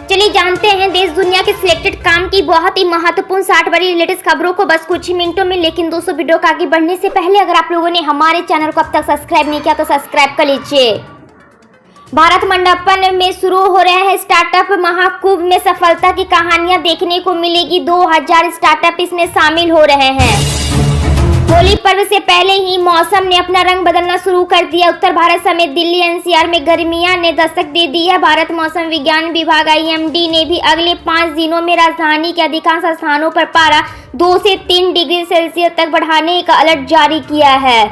चलिए जानते हैं देश दुनिया के सिलेक्टेड काम की बहुत ही महत्वपूर्ण 60 बड़ी लेटेस्ट खबरों को बस कुछ ही मिनटों में। लेकिन दोस्तों वीडियो को आगे बढ़ने से पहले अगर आप लोगों ने हमारे चैनल को अब तक सब्सक्राइब नहीं किया तो सब्सक्राइब कर लीजिए। भारत मंडपम में शुरू हो रहे हैं स्टार्टअप महाकुंभ में सफलता की कहानियां देखने को मिलेगी। 2000 स्टार्टअप इसमें शामिल हो रहे हैं। होली पर्व से पहले ही मौसम ने अपना रंग बदलना शुरू कर दिया। उत्तर भारत समेत दिल्ली एनसीआर में गर्मियां ने दस्तक दे दी है। भारत मौसम विज्ञान विभाग IMD ने भी अगले 5 दिनों में राजधानी के अधिकांश स्थानों पर पारा 2 से 3 डिग्री सेल्सियस तक बढ़ाने का अलर्ट जारी किया है।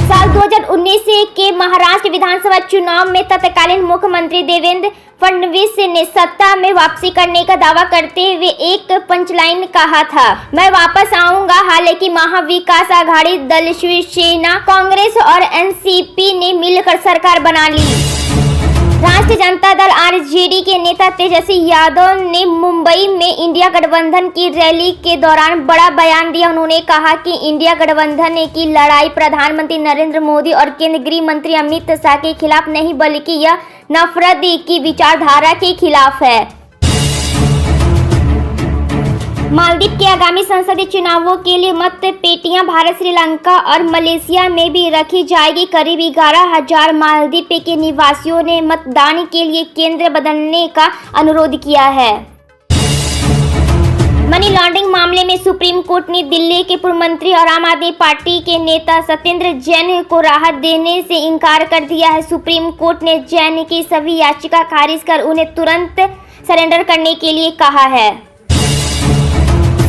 साल 2019 के महाराष्ट्र विधानसभा चुनाव में तत्कालीन मुख्यमंत्री देवेंद्र फडणवीस ने सत्ता में वापसी करने का दावा करते हुए एक पंचलाइन कहा था, मैं वापस आऊंगा। हालांकि महाविकास आघाड़ी दल शिवसेना, कांग्रेस और एनसीपी ने मिलकर सरकार बना ली। राष्ट्रीय जनता दल RJD के नेता तेजस्वी यादव ने मुंबई में इंडिया गठबंधन की रैली के दौरान बड़ा बयान दिया। उन्होंने कहा कि इंडिया गठबंधन की लड़ाई प्रधानमंत्री नरेंद्र मोदी और केंद्रीय गृह मंत्री अमित शाह के खिलाफ नहीं बल्कि यह नफरत की विचारधारा के खिलाफ है। मालदीव के आगामी संसदीय चुनावों के लिए मत पेटियां भारत, श्रीलंका और मलेशिया में भी रखी जाएगी। करीब 11,000 मालदीव के निवासियों ने मतदान के लिए केंद्र बदलने का अनुरोध किया है। मनी लॉन्ड्रिंग मामले में सुप्रीम कोर्ट ने दिल्ली के पूर्व मंत्री और आम आदमी पार्टी के नेता सत्येंद्र जैन को राहत देने से इनकार कर दिया है। सुप्रीम कोर्ट ने जैन की सभी याचिका खारिज कर उन्हें तुरंत सरेंडर करने के लिए कहा है।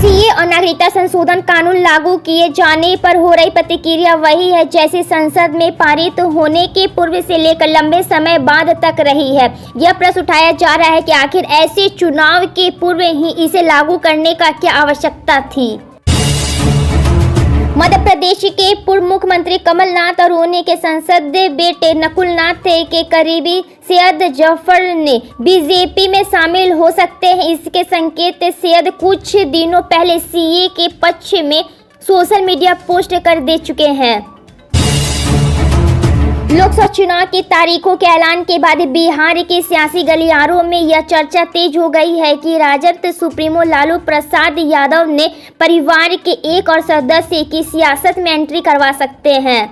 CA और नागरिकता संशोधन कानून लागू किए जाने पर हो रही प्रतिक्रिया वही है जैसे संसद में पारित होने के पूर्व से लेकर लंबे समय बाद तक रही है। यह प्रश्न उठाया जा रहा है कि आखिर ऐसे चुनाव के पूर्व ही इसे लागू करने का क्या आवश्यकता थी। मध्य प्रदेश के पूर्व मुख्यमंत्री कमलनाथ और उन्हीं के संसदीय बेटे नकुलनाथ के करीबी सैयद जफर ने बीजेपी में शामिल हो सकते हैं। इसके संकेत सैयद कुछ दिनों पहले CA के पक्ष में सोशल मीडिया पोस्ट कर दे चुके हैं। लोकसभा चुनाव की तारीखों के ऐलान के बाद बिहार के सियासी गलियारों में यह चर्चा तेज हो गई है कि राजद सुप्रीमो लालू प्रसाद यादव ने परिवार के एक और सदस्य की सियासत में एंट्री करवा सकते हैं।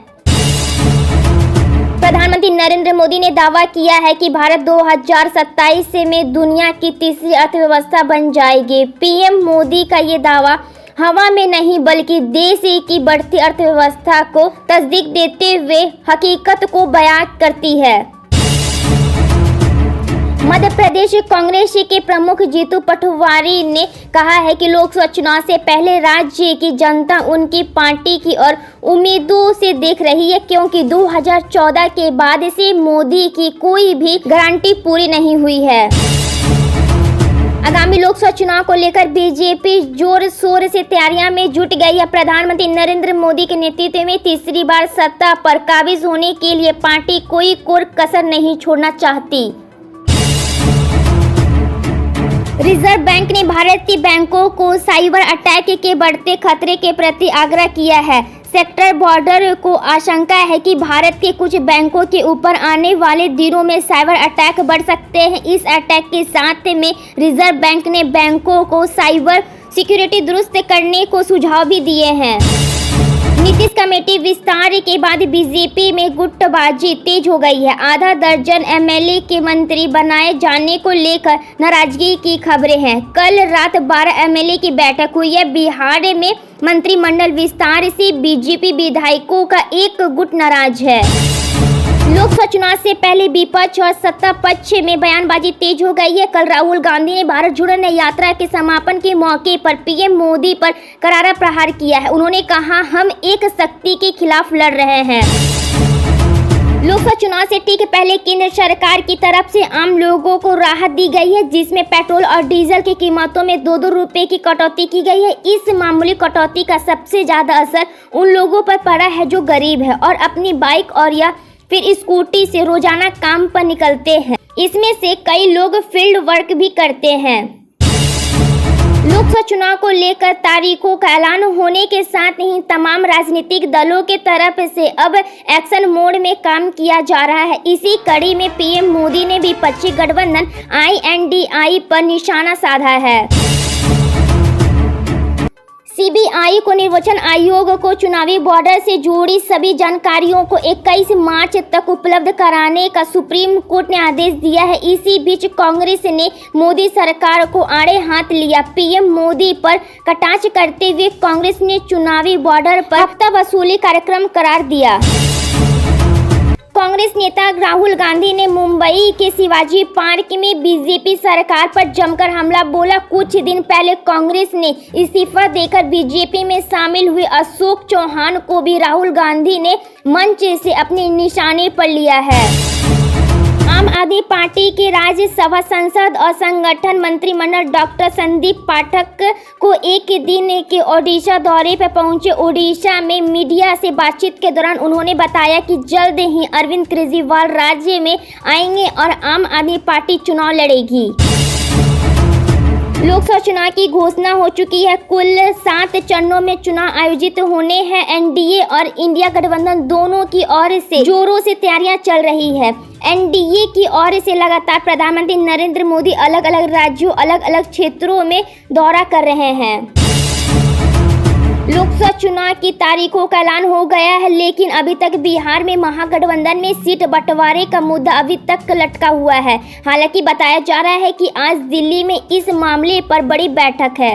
प्रधानमंत्री नरेंद्र मोदी ने दावा किया है कि भारत 2027 में दुनिया की तीसरी अर्थव्यवस्था बन जाएगी। PM मोदी का ये दावा हवा में नहीं बल्कि देश की बढ़ती अर्थव्यवस्था को तस्दीक देते हुए हकीकत को बयां करती है। मध्य प्रदेश कांग्रेस के प्रमुख जीतू पटवारी ने कहा है कि लोकसभा चुनाव से पहले राज्य की जनता उनकी पार्टी की और उम्मीदों से देख रही है, क्योंकि 2014 के बाद से मोदी की कोई भी गारंटी पूरी नहीं हुई है। आगामी लोकसभा चुनाव को लेकर बीजेपी जोर शोर से तैयारियां में जुट गई है। प्रधानमंत्री नरेंद्र मोदी के नेतृत्व में तीसरी बार सत्ता पर काबिज होने के लिए पार्टी कोई कसर नहीं छोड़ना चाहती। रिजर्व बैंक ने भारतीय बैंकों को साइबर अटैक के बढ़ते खतरे के प्रति आगाह किया है। सेक्टर बॉर्डर को आशंका है कि भारत के कुछ बैंकों के ऊपर आने वाले दिनों में साइबर अटैक बढ़ सकते हैं। इस अटैक के साथ में रिजर्व बैंक ने बैंकों को साइबर सिक्योरिटी दुरुस्त करने को सुझाव भी दिए हैं। नीतीश कमेटी विस्तार के बाद बीजेपी में गुटबाजी तेज हो गई है। आधा दर्जन MLA के मंत्री बनाए जाने को लेकर नाराजगी की खबरें हैं। कल रात 12 MLA की बैठक हुई है। बिहार में मंत्रिमंडल विस्तार से बीजेपी विधायकों का एक गुट नाराज है। लोकसभा चुनाव से पहले विपक्ष और सत्ता पक्ष में बयानबाजी तेज हो गई है। कल राहुल गांधी ने भारत जोड़ो यात्रा के समापन के मौके पर PM मोदी पर करारा प्रहार किया है। उन्होंने कहा, हम एक शक्ति के खिलाफ लड़ रहे हैं। लोकसभा चुनाव से ठीक पहले केंद्र सरकार की तरफ से आम लोगों को राहत दी गई है, जिसमें पेट्रोल और डीजल की कीमतों में 2-2 रुपए की कटौती की गई है। इस मामूली कटौती का सबसे ज्यादा असर उन लोगों पर पड़ा है जो गरीब है और अपनी बाइक और या फिर स्कूटी से रोजाना काम पर निकलते हैं। इसमें से कई लोग फील्ड वर्क भी करते हैं। लोकसभा चुनाव को लेकर तारीखों का ऐलान होने के साथ ही तमाम राजनीतिक दलों के तरफ से अब एक्शन मोड में काम किया जा रहा है। इसी कड़ी में पीएम मोदी ने विपक्षी गठबंधन INDI पर निशाना साधा है। CBI को निर्वाचन आयोग को चुनावी बॉर्डर से जुड़ी सभी जानकारियों को 21 मार्च तक उपलब्ध कराने का सुप्रीम कोर्ट ने आदेश दिया है। इसी बीच कांग्रेस ने मोदी सरकार को आड़े हाथ लिया। पीएम मोदी पर कटाक्ष करते हुए कांग्रेस ने चुनावी बॉर्डर पर हफ्ता वसूली कार्यक्रम करार दिया। कांग्रेस नेता राहुल गांधी ने मुंबई के शिवाजी पार्क में बीजेपी सरकार पर जमकर हमला बोला। कुछ दिन पहले कांग्रेस ने इस्तीफा देकर बीजेपी में शामिल हुए अशोक चौहान को भी राहुल गांधी ने मंच से अपने निशाने पर लिया है। आम आदमी पार्टी के राज्यसभा संसद और संगठन मंत्रिमंडल डॉक्टर संदीप पाठक को एक दिन के ओडिशा दौरे पर पहुंचे। ओडिशा में मीडिया से बातचीत के दौरान उन्होंने बताया कि जल्द ही अरविंद केजरीवाल राज्य में आएंगे और आम आदमी पार्टी चुनाव लड़ेगी। लोकसभा चुनाव की घोषणा हो चुकी है। कुल 7 चरणों में चुनाव आयोजित होने हैं। NDA और इंडिया गठबंधन दोनों की ओर से जोरों से तैयारियां चल रही है। NDA की ओर से लगातार प्रधानमंत्री नरेंद्र मोदी अलग अलग राज्यों अलग अलग क्षेत्रों में दौरा कर रहे हैं। लोकसभा चुनाव की तारीखों का ऐलान हो गया है, लेकिन अभी तक बिहार में महागठबंधन में सीट बंटवारे का मुद्दा अभी तक लटका हुआ है। हालांकि बताया जा रहा है कि आज दिल्ली में इस मामले पर बड़ी बैठक है।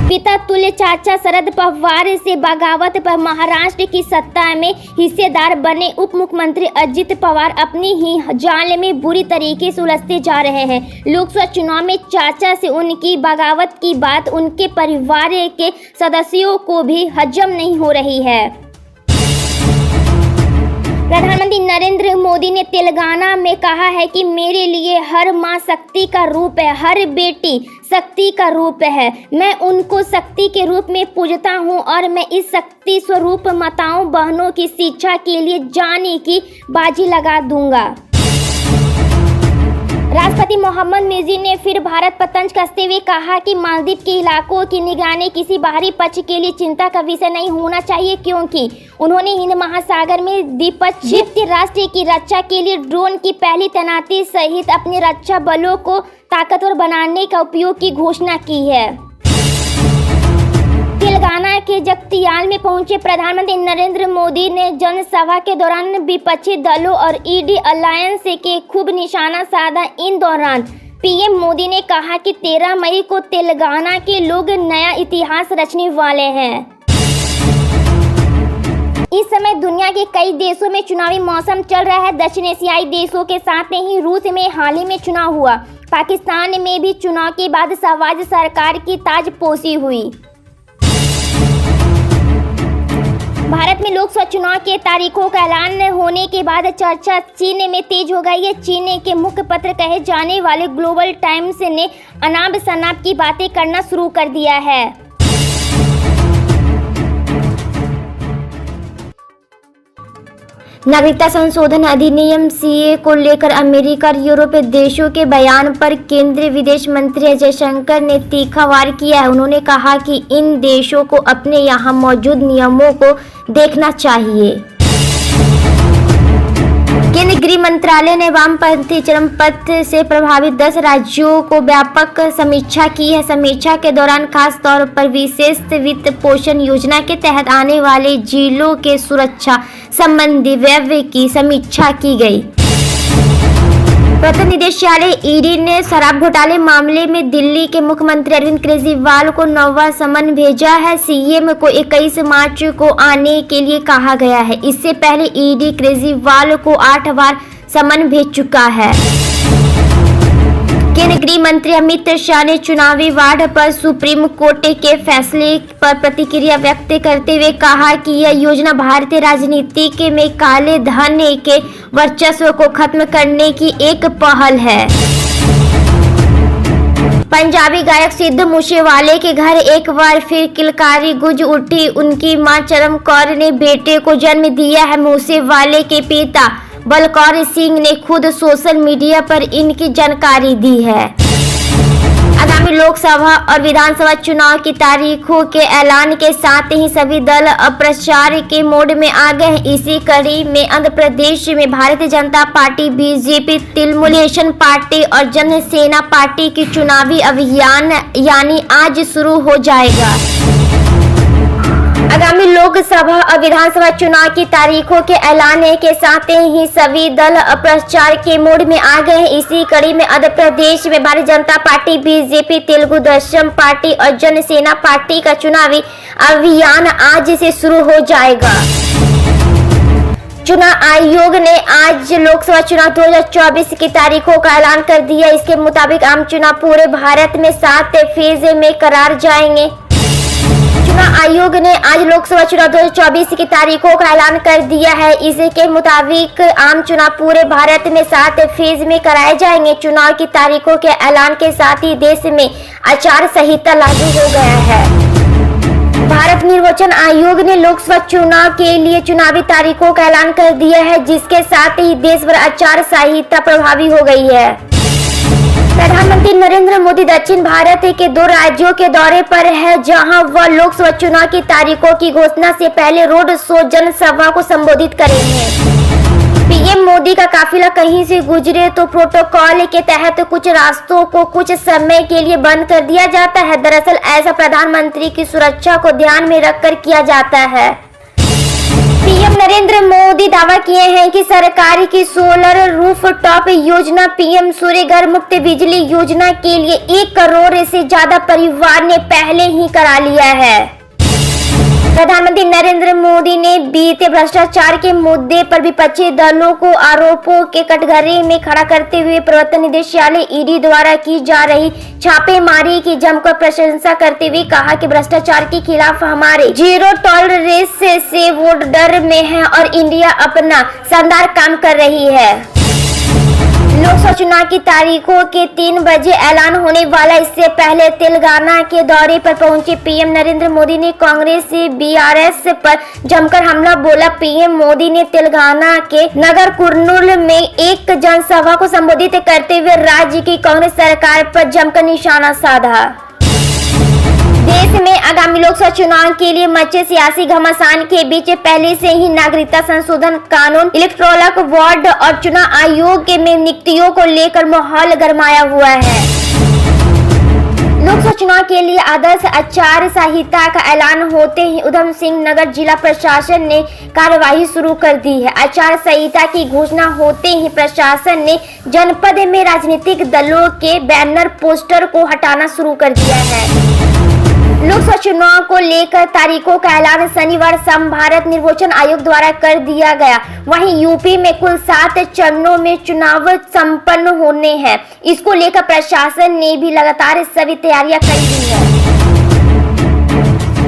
पिता तुल्य चाचा शरद पवार से बगावत पर महाराष्ट्र की सत्ता में हिस्सेदार बने उप मुख्यमंत्री अजित पवार अपनी ही जाल में बुरी तरीके से उलझते जा रहे हैं। लोकसभा चुनाव में चाचा से उनकी बगावत की बात उनके परिवार के सदस्यों को भी हजम नहीं हो रही है। प्रधानमंत्री नरेंद्र मोदी ने तेलंगाना में कहा है कि मेरे लिए हर माँ शक्ति का रूप है, हर बेटी शक्ति का रूप है। मैं उनको शक्ति के रूप में पूजता हूँ और मैं इस शक्ति स्वरूप माताओं बहनों की शिक्षा के लिए जान की बाजी लगा दूंगा। राष्ट्रपति मोहम्मद मुर्सी ने फिर भारत पर तंज कसते हुए कहा कि मालदीव के इलाकों की निगरानी किसी बाहरी पक्ष के लिए चिंता का विषय नहीं होना चाहिए, क्योंकि उन्होंने हिंद महासागर में द्विपक्षीय राष्ट्र की रक्षा के लिए ड्रोन की पहली तैनाती सहित अपने रक्षा बलों को ताकतवर बनाने का उपयोग की घोषणा की है। तेलंगाना के जगतियाल में पहुंचे प्रधानमंत्री नरेंद्र मोदी ने जनसभा के दौरान विपक्षी दलों और ईडी अलायंस के खूब निशाना साधा। इन दौरान पीएम मोदी ने कहा कि 13 मई को तेलंगाना के लोग नया इतिहास रचने वाले हैं। इस समय दुनिया के कई देशों में चुनावी मौसम चल रहा है। दक्षिण एशियाई देशों के साथ ही रूस में हाल ही में चुनाव हुआ। पाकिस्तान में भी चुनाव के बाद शहबाज सरकार की ताजपोशी हुई। भारत में लोकसभा चुनाव के तारीखों का ऐलान होने के बाद चर्चा चीन में तेज हो गई है। चीन के मुखपत्र कहे जाने वाले ग्लोबल टाइम्स ने अनाप शनाप की बातें करना शुरू कर दिया है। नागरिकता संशोधन अधिनियम CAA को लेकर अमेरिका और यूरोपीय देशों के बयान पर केंद्रीय विदेश मंत्री एस जयशंकर ने तीखा वार किया है। उन्होंने कहा कि इन देशों को अपने यहाँ मौजूद नियमों को देखना चाहिए। केंद्रीय गृह मंत्रालय ने वामपंथी चरमपंथ से प्रभावित 10 राज्यों को व्यापक समीक्षा की है। समीक्षा के दौरान खास तौर पर विशेष वित्त पोषण योजना के तहत आने वाले जिलों के सुरक्षा संबंधी व्यय की समीक्षा की गई। प्रवर्तन निदेशालय ईडी ने शराब घोटाले मामले में दिल्ली के मुख्यमंत्री अरविंद केजरीवाल को 9वां समन भेजा है। सीएम को 21 मार्च को आने के लिए कहा गया है। इससे पहले ईडी केजरीवाल को 8 बार समन भेज चुका है। केंद्रीय गृह मंत्री अमित शाह ने चुनावी वार्ड पर सुप्रीम कोर्ट के फैसले पर प्रतिक्रिया व्यक्त करते हुए कहा कि यह योजना भारतीय राजनीति में काले धन के वर्चस्व को खत्म करने की एक पहल है। पंजाबी गायक सिद्धू मूसेवाले के घर एक बार फिर किलकारी गूंज उठी। उनकी मां चरण कौर ने बेटे को जन्म दिया है। मूसेवाले के पिता बलकौर सिंह ने खुद सोशल मीडिया पर इनकी जानकारी दी है। आगामी लोकसभा और विधानसभा चुनाव की तारीखों के ऐलान के साथ ही सभी दल अब प्रचार के मोड में आ गए हैं। इसी कड़ी में आंध्र प्रदेश में Bharatiya Janata party, BJP, Telugu Desam party और जन सेना पार्टी की चुनावी अभियान यानी आज शुरू हो जाएगा। आगामी लोकसभा और विधानसभा चुनाव की तारीखों के ऐलान के साथ ही सभी दल प्रचार के मोड में आ गए हैं। इसी कड़ी में आंध्र प्रदेश में Bharatiya Janata party, BJP, Telugu Desam party और जन सेना पार्टी का चुनावी अभियान आज से शुरू हो जाएगा। चुनाव आयोग ने आज लोकसभा चुनाव 2024 की तारीखों का ऐलान कर दिया। इसके मुताबिक आम चुनाव पूरे भारत में 7 फेज में करार जाएंगे। चुनाव आयोग ने आज लोकसभा चुनाव 2024 की तारीखों का ऐलान कर दिया है। इसके मुताबिक आम चुनाव पूरे भारत में 7 फेज में कराए जाएंगे। चुनाव की तारीखों के ऐलान के साथ ही देश में आचार संहिता लागू हो गया है। भारत निर्वाचन आयोग ने लोकसभा चुनाव के लिए चुनावी तारीखों का ऐलान कर दिया है, जिसके साथ ही देश भर आचार संहिता प्रभावी हो गई है। प्रधानमंत्री नरेंद्र मोदी दक्षिण भारत के 2 राज्यों के दौरे पर है, जहां वह लोकसभा चुनाव की तारीखों की घोषणा से पहले रोड शो जनसभा को संबोधित करेंगे। पीएम मोदी का काफिला कहीं से गुजरे तो प्रोटोकॉल के तहत कुछ रास्तों को कुछ समय के लिए बंद कर दिया जाता है। दरअसल ऐसा प्रधानमंत्री की सुरक्षा को ध्यान में रखकर किया जाता है। पीएम नरेंद्र मोदी दावा किए हैं कि सरकार की सोलर रूफटॉप योजना, पीएम सूर्य घर मुफ्त बिजली योजना के लिए 1 करोड़ से ज्यादा परिवार ने पहले ही करा लिया है। प्रधानमंत्री नरेंद्र मोदी ने बीते भ्रष्टाचार के मुद्दे पर विपक्षी दलों को आरोपों के कटघरे में खड़ा करते हुए प्रवर्तन निदेशालय ईडी द्वारा की जा रही छापेमारी की जमकर प्रशंसा करते हुए कहा कि भ्रष्टाचार के खिलाफ हमारे जीरो टॉलरेंस से वोट डर में है और इंडिया अपना शानदार काम कर रही है। लोकसभा चुनाव की तारीखों के 3 बजे ऐलान होने वाला। इससे पहले तेलंगाना के दौरे पर पहुंचे पीएम नरेंद्र मोदी ने कांग्रेस से बीआरएस पर जमकर हमला बोला। पीएम मोदी ने तेलंगाना के नगर कुर्नूल में एक जनसभा को संबोधित करते हुए राज्य की कांग्रेस सरकार पर जमकर निशाना साधा। देश में आगामी लोकसभा चुनाव के लिए मचे सियासी घमासान के बीच पहले से ही नागरिकता संशोधन कानून, इलेक्टोरल वार्ड और चुनाव आयोग में नियुक्तियों को लेकर माहौल गरमाया हुआ है। लोकसभा चुनाव के लिए आदर्श आचार संहिता का ऐलान होते ही उधम सिंह नगर जिला प्रशासन ने कार्यवाही शुरू कर दी है। आचार संहिता की घोषणा होते ही प्रशासन ने जनपद में राजनीतिक दलों के बैनर पोस्टर को हटाना शुरू कर दिया है। लोकसभा चुनाव को लेकर तारीखों का ऐलान शनिवार शाम भारत निर्वाचन आयोग द्वारा कर दिया गया। वहीं यूपी में कुल 7 चरणों में चुनाव संपन्न होने हैं। इसको लेकर प्रशासन ने भी लगातार सभी तैयारियां कर ली है।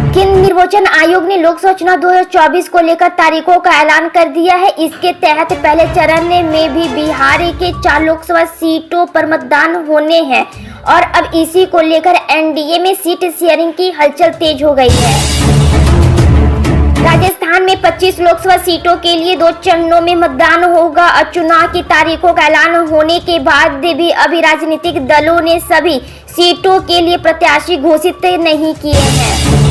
केंद्रीय निर्वाचन आयोग ने लोकसभा चुनाव 2024 को लेकर तारीखों का ऐलान कर दिया है। इसके तहत पहले चरण में भी बिहार के 4 लोकसभा सीटों पर मतदान होने हैं और अब इसी को लेकर एनडीए में सीट शेयरिंग की हलचल तेज हो गई है। राजस्थान में 25 लोकसभा सीटों के लिए 2 चरणों में मतदान होगा और चुनाव की तारीखों का ऐलान होने के बाद भी अभी राजनीतिक दलों ने सभी सीटों के लिए प्रत्याशी घोषित नहीं किए हैं।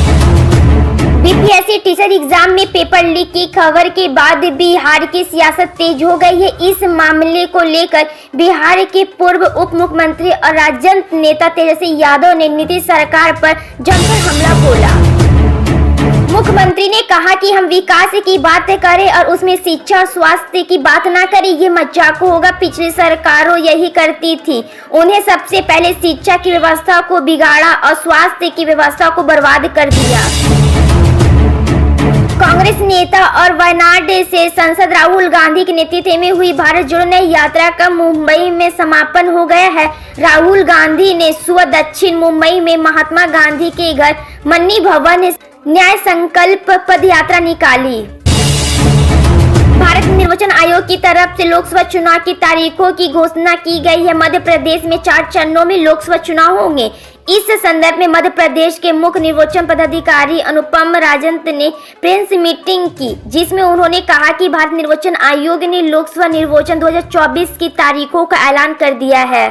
बीपीएससी टीचर एग्जाम में पेपर लीक की खबर के बाद बिहार की सियासत तेज हो गई है। इस मामले को लेकर बिहार के पूर्व उप मुख्यमंत्री और राजद नेता तेजस्वी यादव ने नीतीश सरकार पर जमकर हमला बोला। मुख्यमंत्री ने कहा कि हम विकास की बात करें और उसमें शिक्षा और स्वास्थ्य की बात ना करें, ये मजाक होगा। पिछली सरकारों यही करती थी, उन्हें सबसे पहले शिक्षा की व्यवस्था को बिगाड़ा और स्वास्थ्य की व्यवस्था को बर्बाद कर दिया। कांग्रेस नेता और वायनाड से सांसद राहुल गांधी के नेतृत्व में हुई भारत जोड़ो न्याय यात्रा का मुंबई में समापन हो गया है। राहुल गांधी ने सुबह दक्षिण मुंबई में महात्मा गांधी के घर मन्नी भवन न्याय संकल्प पद यात्रा निकाली। भारत निर्वाचन आयोग की तरफ से लोकसभा चुनाव की तारीखों की घोषणा की गई है। मध्य प्रदेश में 4 चरणों में लोकसभा चुनाव होंगे। इस संदर्भ में मध्य प्रदेश के मुख्य निर्वाचन पदाधिकारी अनुपम राजन ने प्रेस मीटिंग की, जिसमें उन्होंने कहा कि भारत निर्वाचन आयोग ने लोकसभा निर्वाचन 2024 की तारीखों का ऐलान कर दिया है।